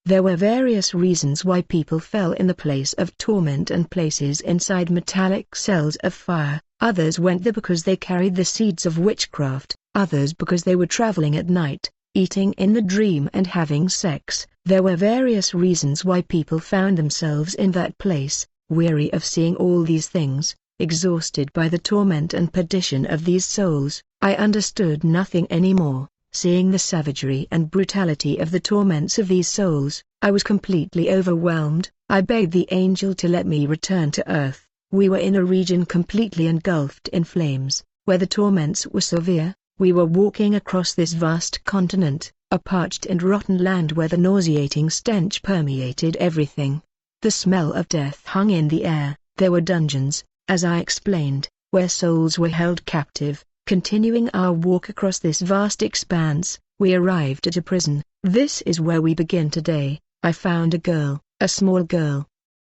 There were various reasons why people fell in the place of torment and places inside metallic cells of fire. Others went there because they carried the seeds of witchcraft, others because they were traveling at night, eating in the dream and having sex. There were various reasons why people found themselves in that place, weary of seeing all these things, exhausted by the torment and perdition of these souls. I understood nothing anymore. Seeing the savagery and brutality of the torments of these souls, I was completely overwhelmed. I begged the angel to let me return to earth. We were in a region completely engulfed in flames, where the torments were severe. We were walking across this vast continent, a parched and rotten land where the nauseating stench permeated everything. The smell of death hung in the air. There were dungeons, as I explained, where souls were held captive. Continuing our walk across this vast expanse, we arrived at a prison. This is where we begin today. I found a girl, a small girl,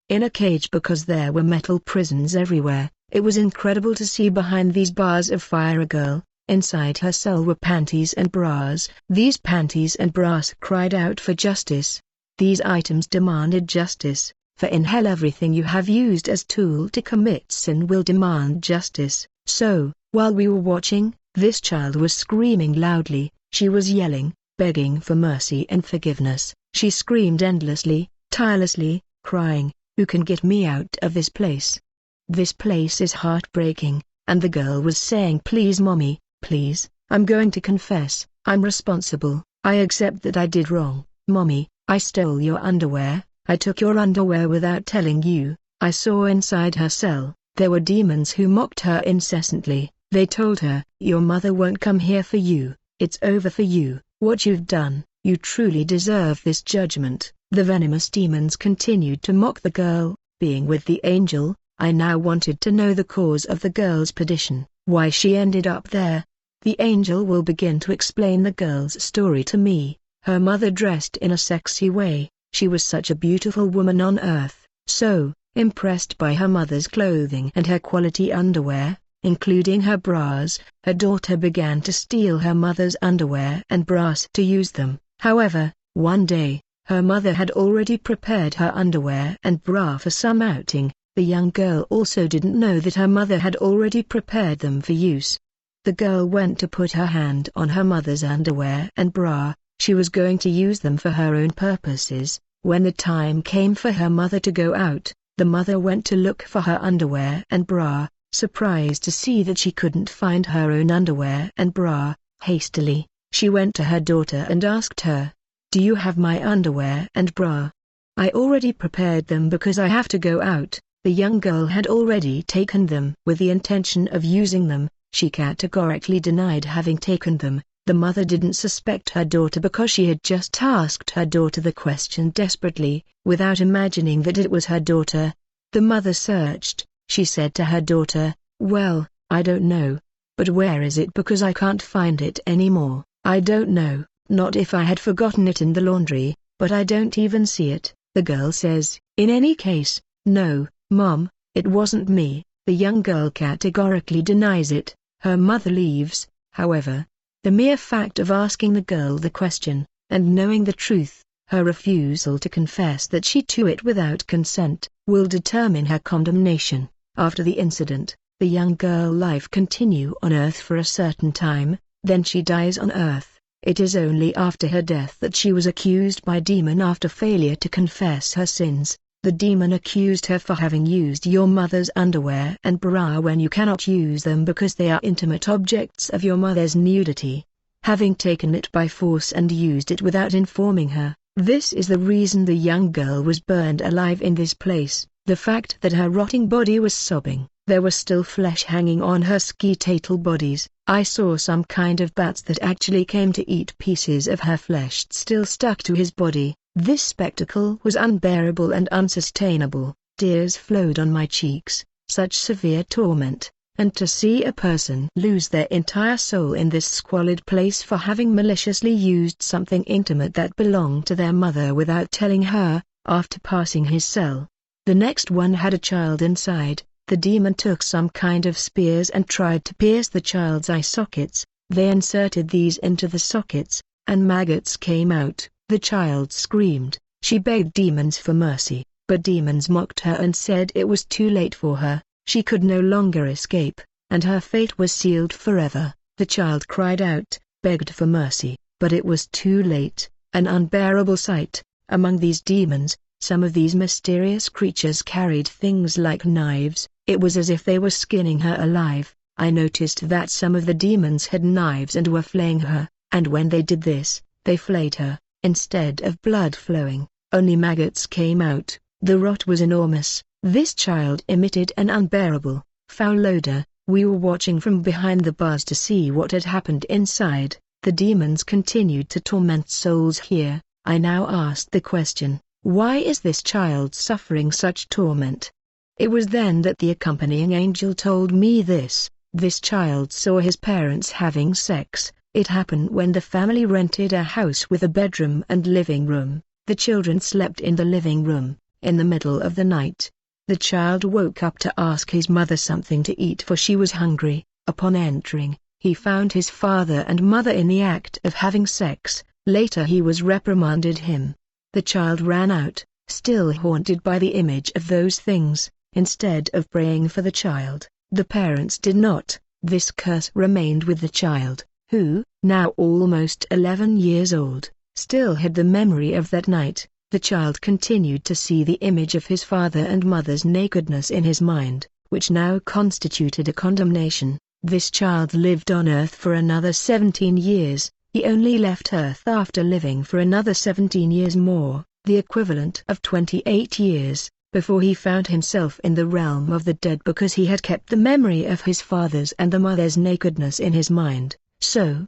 in a cage because there were metal prisons everywhere. It was incredible to see behind these bars of fire a girl. Inside her cell were panties and bras. These panties and bras cried out for justice. These items demanded justice, for in hell everything you have used as tool to commit sin will demand justice. So, while we were watching, this child was screaming loudly. She was yelling, begging for mercy and forgiveness. She screamed endlessly, tirelessly, crying, "Who can get me out of this place? This place is heartbreaking." And the girl was saying, "Please mommy, please, I'm going to confess. I'm responsible. I accept that I did wrong. Mommy, I stole your underwear. I took your underwear without telling you." I saw inside her cell, there were demons who mocked her incessantly. They told her, "Your mother won't come here for you. It's over for you. What you've done, you truly deserve this judgment." The venomous demons continued to mock the girl. Being with the angel, I now wanted to know the cause of the girl's perdition, why she ended up there. The angel will begin to explain the girl's story to me. Her mother dressed in a sexy way. She was such a beautiful woman on earth. So, impressed by her mother's clothing and her quality underwear, including her bras, her daughter began to steal her mother's underwear and bras to use them. However, one day, her mother had already prepared her underwear and bra for some outing. The young girl also didn't know that her mother had already prepared them for use. The girl went to put her hand on her mother's underwear and bra. She was going to use them for her own purposes. When the time came for her mother to go out, the mother went to look for her underwear and bra. Surprised to see that she couldn't find her own underwear and bra, hastily, she went to her daughter and asked her, "Do you have my underwear and bra? I already prepared them because I have to go out." The young girl had already taken them. With the intention of using them, she categorically denied having taken them. The mother didn't suspect her daughter because she had just asked her daughter the question desperately, without imagining that it was her daughter. The mother searched. She said to her daughter, "Well, I don't know. But where is it? Because I can't find it anymore." "I don't know, not if I had forgotten it in the laundry, but I don't even see it," the girl says. "In any case, no, Mom, it wasn't me." The young girl categorically denies it. Her mother leaves. However, the mere fact of asking the girl the question, and knowing the truth, her refusal to confess that she took it without consent, will determine her condemnation. After the incident, the young girl life continue on Earth for a certain time, then she dies on Earth. It is only after her death that she was accused by demon after failure to confess her sins. The demon accused her for having used your mother's underwear and bra when you cannot use them because they are intimate objects of your mother's nudity. Having taken it by force and used it without informing her. This is the reason the young girl was burned alive in this place. The fact that her rotting body was sobbing. There was still flesh hanging on her skeletal bodies. I saw some kind of bats that actually came to eat pieces of her flesh still stuck to his body. This spectacle was unbearable and unsustainable. Tears flowed on my cheeks. Such severe torment, and to see a person lose their entire soul in this squalid place for having maliciously used something intimate that belonged to their mother without telling her, after passing his cell. The next one had a child inside. The demon took some kind of spears and tried to pierce the child's eye sockets. They inserted these into the sockets, and maggots came out. The child screamed. She begged demons for mercy, but demons mocked her and said it was too late for her, she could no longer escape, and her fate was sealed forever. The child cried out, begged for mercy, but it was too late, an unbearable sight. Among these demons, some of these mysterious creatures carried things like knives. It was as if they were skinning her alive. I noticed that some of the demons had knives and were flaying her, and when they did this, they flayed her. Instead of blood flowing, only maggots came out. The rot was enormous. This child emitted an unbearable, foul odor. We were watching from behind the bars to see what had happened inside. The demons continued to torment souls here. I now asked the question, why is this child suffering such torment? It was then that the accompanying angel told me this. This child saw his parents having sex. It happened when the family rented a house with a bedroom and living room. The children slept in the living room. In the middle of the night, the child woke up to ask his mother something to eat for she was hungry. Upon entering, he found his father and mother in the act of having sex. Later he was reprimanded him. The child ran out, still haunted by the image of those things. Instead of praying for the child, the parents did not. This curse remained with the child, who, now almost 11 years old, still had the memory of that night. The child continued to see the image of his father and mother's nakedness in his mind, which now constituted a condemnation. This child lived on earth for another 17 years. He only left earth after living for another 17 years more, the equivalent of 28 years, before he found himself in the realm of the dead because he had kept the memory of his father's and the mother's nakedness in his mind. So,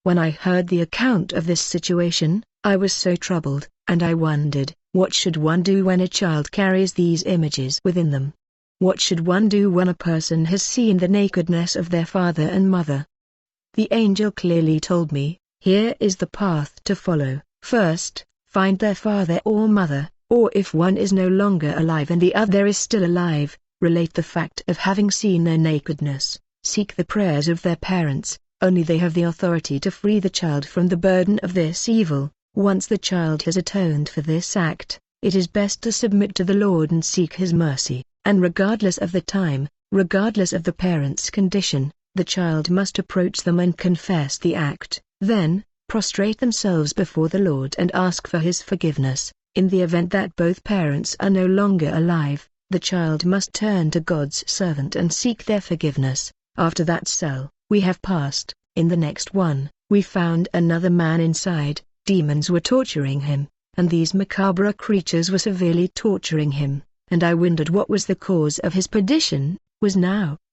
when I heard the account of this situation, I was so troubled, and I wondered, what should one do when a child carries these images within them? What should one do when a person has seen the nakedness of their father and mother? The angel clearly told me, here is the path to follow. First, find their father or mother, or if one is no longer alive and the other is still alive, relate the fact of having seen their nakedness. Seek the prayers of their parents, only they have the authority to free the child from the burden of this evil. Once the child has atoned for this act, it is best to submit to the Lord and seek His mercy, and regardless of the time, regardless of the parent's condition, the child must approach them and confess the act. Then, prostrate themselves before the Lord and ask for His forgiveness. In the event that both parents are no longer alive, the child must turn to God's servant and seek their forgiveness. After that cell we have passed, in the next one, we found another man inside. Demons were torturing him, and these macabre creatures were severely torturing him, and I wondered what was the cause of his perdition.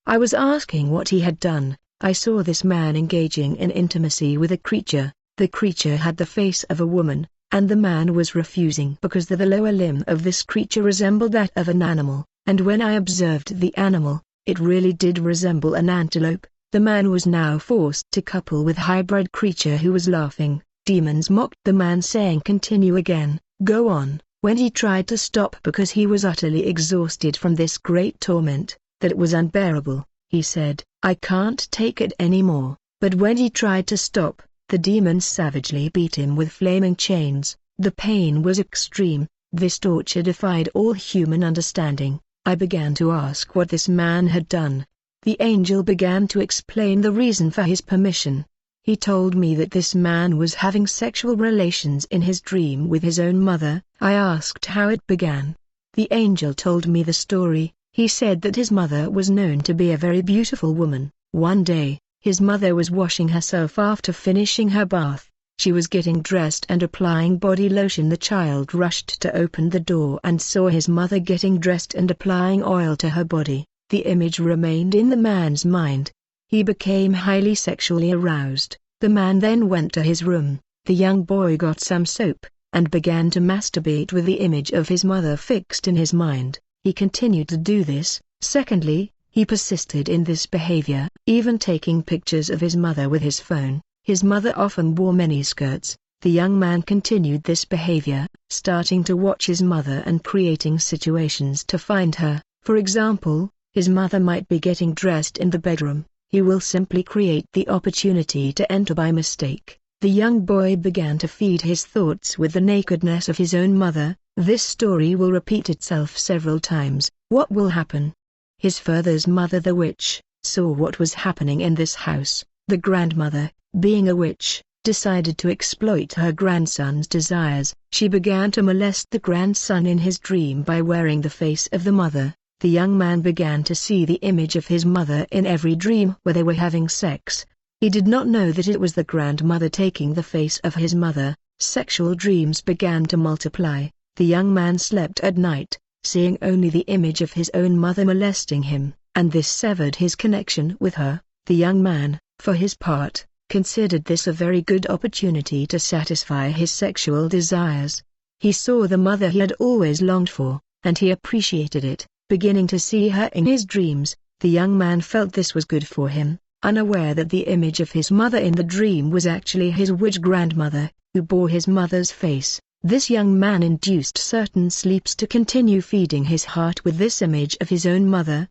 I was asking what he had done. I saw this man engaging in intimacy with a creature. The creature had the face of a woman, and the man was refusing because the lower limb of this creature resembled that of an animal, and when I observed the animal, it really did resemble an antelope. The man was now forced to couple with hybrid creature who was laughing. Demons mocked the man saying continue again, go on. When he tried to stop because he was utterly exhausted from this great torment, that it was unbearable, he said, I can't take it anymore. But when he tried to stop, the demons savagely beat him with flaming chains. The pain was extreme. This torture defied all human understanding. I began to ask what this man had done. The angel began to explain the reason for his permission. He told me that this man was having sexual relations in his dream with his own mother. I asked how it began. The angel told me the story. He said that his mother was known to be a very beautiful woman. One day, his mother was washing herself after finishing her bath. She was getting dressed and applying body lotion. The child rushed to open the door and saw his mother getting dressed and applying oil to her body. The image remained in the man's mind. He became highly sexually aroused. The man then went to his room. The young boy got some soap, and began to masturbate with the image of his mother fixed in his mind. He continued to do this. Secondly, he persisted in this behavior, even taking pictures of his mother with his phone. His mother often wore miniskirts. The young man continued this behavior, starting to watch his mother and creating situations to find her. For example, his mother might be getting dressed in the bedroom. He will simply create the opportunity to enter by mistake. The young boy began to feed his thoughts with the nakedness of his own mother. This story will repeat itself several times. What will happen? His father's mother, the witch, saw what was happening in this house. The grandmother, being a witch, decided to exploit her grandson's desires. She began to molest the grandson in his dream by wearing the face of the mother. The young man began to see the image of his mother in every dream where they were having sex. He did not know that it was the grandmother taking the face of his mother. Sexual dreams began to multiply. The young man slept at night, seeing only the image of his own mother molesting him, and this severed his connection with her. The young man, for his part, considered this a very good opportunity to satisfy his sexual desires. He saw the mother he had always longed for, and he appreciated it. Beginning to see her in his dreams, the young man felt this was good for him, unaware that the image of his mother in the dream was actually his witch grandmother, who bore his mother's face. This young man induced certain sleeps to continue feeding his heart with this image of his own mother.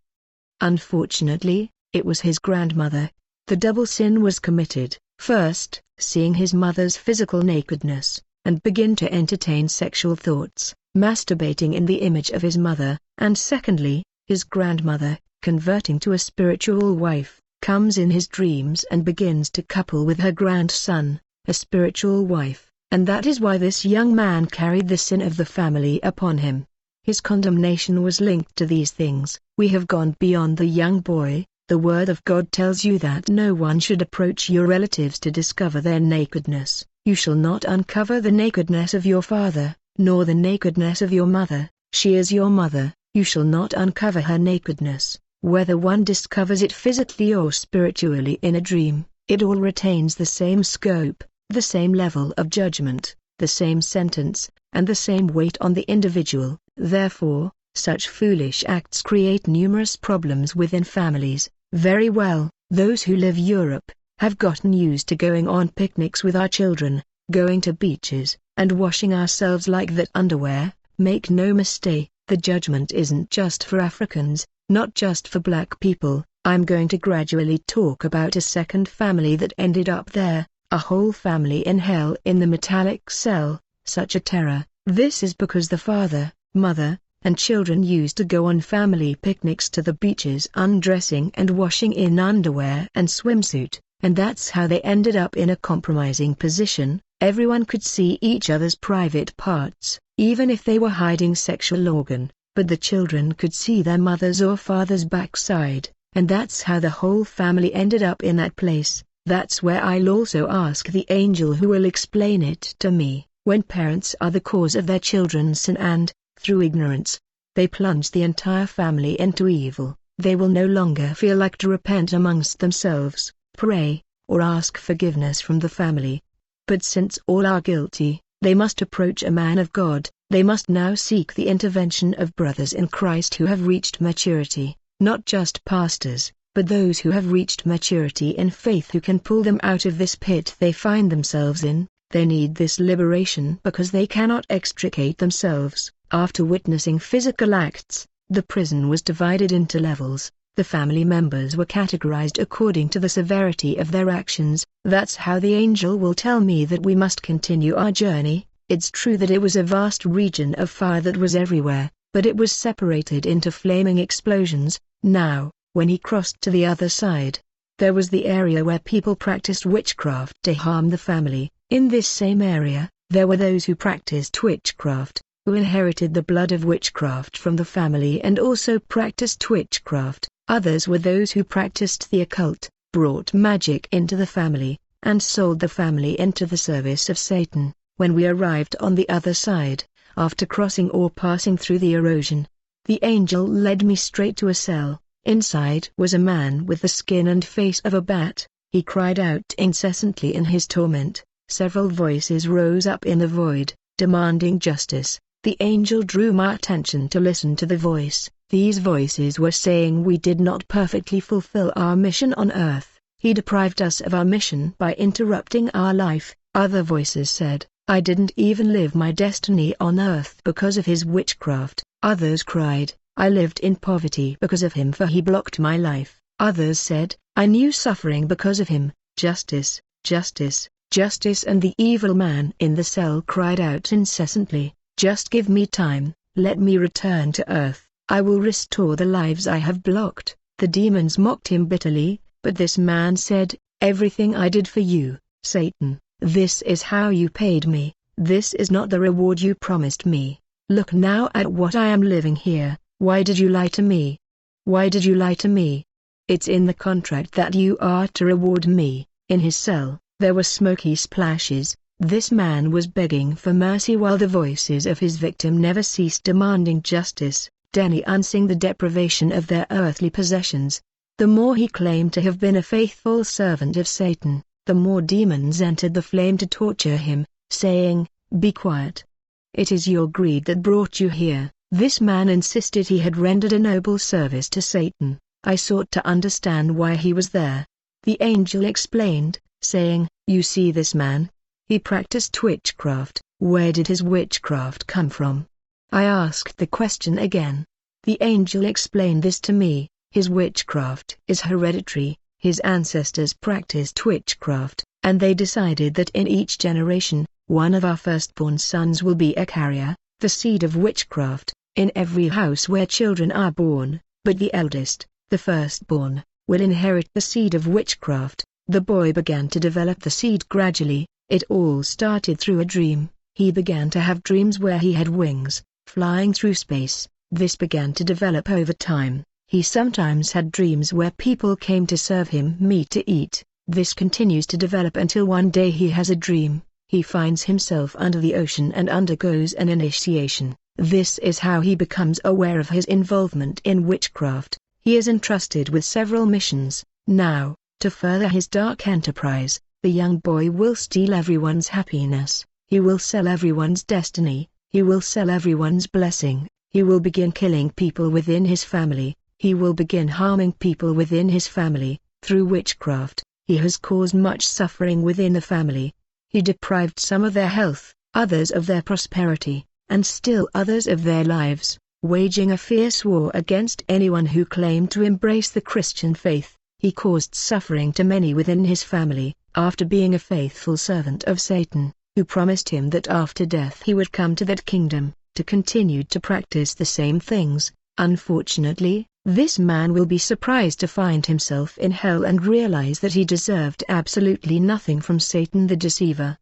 Unfortunately, it was his grandmother. The double sin was committed: first, seeing his mother's physical nakedness, and begin to entertain sexual thoughts, masturbating in the image of his mother, and secondly, his grandmother, converting to a spiritual wife, comes in his dreams and begins to couple with her grandson, a spiritual wife, and that is why this young man carried the sin of the family upon him. His condemnation was linked to these things. We have gone beyond the young boy. The word of God tells you that no one should approach your relatives to discover their nakedness. You shall not uncover the nakedness of your father, nor the nakedness of your mother. She is your mother. You shall not uncover her nakedness. Whether one discovers it physically or spiritually in a dream, it all retains the same scope, the same level of judgment, the same sentence, and the same weight on the individual. Therefore, such foolish acts create numerous problems within families. Very well, those who live Europe have gotten used to going on picnics with our children, going to beaches, and washing ourselves like that underwear. Make no mistake, the judgment isn't just for Africans, not just for black people. I'm going to gradually talk about a second family that ended up there, a whole family in hell in the metallic cell. Such a terror. This is because the father, mother, and children used to go on family picnics to the beaches undressing and washing in underwear and swimsuit, and that's how they ended up in a compromising position. Everyone could see each other's private parts, even if they were hiding sexual organ, but the children could see their mother's or father's backside, and that's how the whole family ended up in that place. That's where I'll also ask the angel who will explain it to me. When parents are the cause of their children's sin and, through ignorance, they plunge the entire family into evil, they will no longer feel like to repent amongst themselves, pray, or ask forgiveness from the family. But since all are guilty, they must approach a man of God. They must now seek the intervention of brothers in Christ who have reached maturity, not just pastors, but those who have reached maturity in faith who can pull them out of this pit they find themselves in. They need this liberation because they cannot extricate themselves. After witnessing physical acts, the prison was divided into levels. The family members were categorized according to the severity of their actions. That's how the angel will tell me that we must continue our journey. It's true that it was a vast region of fire that was everywhere, but it was separated into flaming explosions. Now, when he crossed to the other side, there was the area where people practiced witchcraft to harm the family. In this same area, there were those who practiced witchcraft, who inherited the blood of witchcraft from the family and also practiced witchcraft. Others were those who practiced the occult, brought magic into the family, and sold the family into the service of Satan. When we arrived on the other side, after crossing or passing through the erosion, the angel led me straight to a cell. Inside was a man with the skin and face of a bat. He cried out incessantly in his torment. Several voices rose up in the void, demanding justice. The angel drew my attention to listen to the voice. These voices were saying we did not perfectly fulfill our mission on earth. He deprived us of our mission by interrupting our life. Other voices said, I didn't even live my destiny on earth because of his witchcraft. Others cried, I lived in poverty because of him, for he blocked my life. Others said, I knew suffering because of him. Justice, justice, Justice and the evil man in the cell cried out incessantly, "Just give me time, let me return to earth, I will restore the lives I have blocked." The demons mocked him bitterly, but this man said, "Everything I did for you, Satan, this is how you paid me, this is not the reward you promised me. Look now at what I am living here. Why did you lie to me? Why did you lie to me? It's in the contract that you are to reward me." In his cell, there were smoky splashes. This man was begging for mercy while the voices of his victim never ceased demanding justice, denouncing the deprivation of their earthly possessions. The more he claimed to have been a faithful servant of Satan, the more demons entered the flame to torture him, saying, "Be quiet. It is your greed that brought you here." This man insisted he had rendered a noble service to Satan. I sought to understand why he was there. The angel explained, saying, "You see this man? He practiced witchcraft." "Where did his witchcraft come from?" I asked the question again. The angel explained this to me. His witchcraft is hereditary. His ancestors practiced witchcraft, and they decided that in each generation, one of our firstborn sons will be a carrier, the seed of witchcraft, in every house where children are born, but the eldest, the firstborn, will inherit the seed of witchcraft. The boy began to develop the seed gradually. It all started through a dream. He began to have dreams where he had wings, flying through space. This began to develop over time. He sometimes had dreams where people came to serve him meat to eat. This continues to develop until one day he has a dream. He finds himself under the ocean and undergoes an initiation. This is how he becomes aware of his involvement in witchcraft. He is entrusted with several missions. Now, to further his dark enterprise, the young boy will steal everyone's happiness. He will sell everyone's destiny. He will sell everyone's blessing. He will begin killing people within his family. He will begin harming people within his family. Through witchcraft, he has caused much suffering within the family. He deprived some of their health, others of their prosperity, and still others of their lives, waging a fierce war against anyone who claimed to embrace the Christian faith. He caused suffering to many within his family, after being a faithful servant of Satan, who promised him that after death he would come to that kingdom, to continue to practice the same things. Unfortunately, this man will be surprised to find himself in hell and realize that he deserved absolutely nothing from Satan the deceiver.